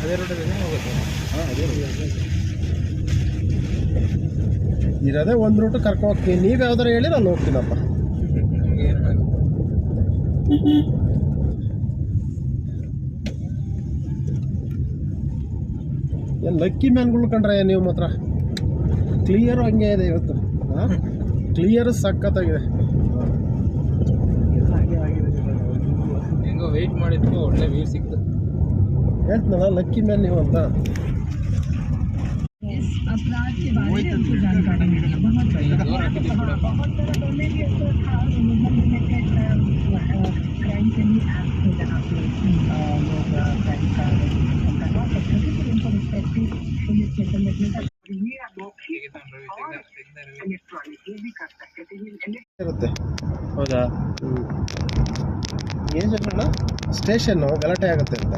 ಅದೇ ರೋಡಲ್ಲಿ ಹೋಗುತ್ತೆ. ಹಾಂ, ಅದೇ ಇರೋದೇ ಒಂದು ರೂಟ್ ಕರ್ಕೊ ಹೋಗ್ತೀನಿ. ನೀವು ಯಾವ್ದಾರು ಹೇಳಿ ನಾನು ಹೋಗ್ತೀನಪ್ಪ. ಏನು ಲಕ್ಕಿ ಮ್ಯಾನ್ಗಳು ಕಂಡ್ರೆ ನೀವು ಮಾತ್ರ. ಕ್ಲಿಯರು ಹಂಗೆ ಇದೆ ಇವತ್ತು. ಹಾಂ, ಕ್ಲಿಯರು ಸಖತ್ತಾಗಿದೆ. ಹೆಂಗೋ ವೆಯ್ಟ್ ಮಾಡಿದ್ರು ಒಳ್ಳೆ ವ್ಯೂ ಸಿಕ್ತು. ಹೇಳ್ತೀನಲ್ಲ ಲಕ್ಕಿ ಮ್ಯಾನ್ ನೀವು ಅಂತ. अपराध के बारे में उनको जानकारी मिली। बहुत सारा बोलने की तो था क्राइम के लिए ऐप है जहाँ पे लोग क्राइम का करवा सकते हैं। तो उनको रिस्पेक्टिव पुलिस स्टेशन में ये इलेक्ट्रॉनिक ये भी कर सकते थे। ಇರುತ್ತೆ. ಹೌದಾ? ಏನು చెప్పಣ್ಣ, ಸ್ಟೇಷನ್ನು ಗಲಾಟೆ ಆಗುತ್ತೆ ಅಂತ.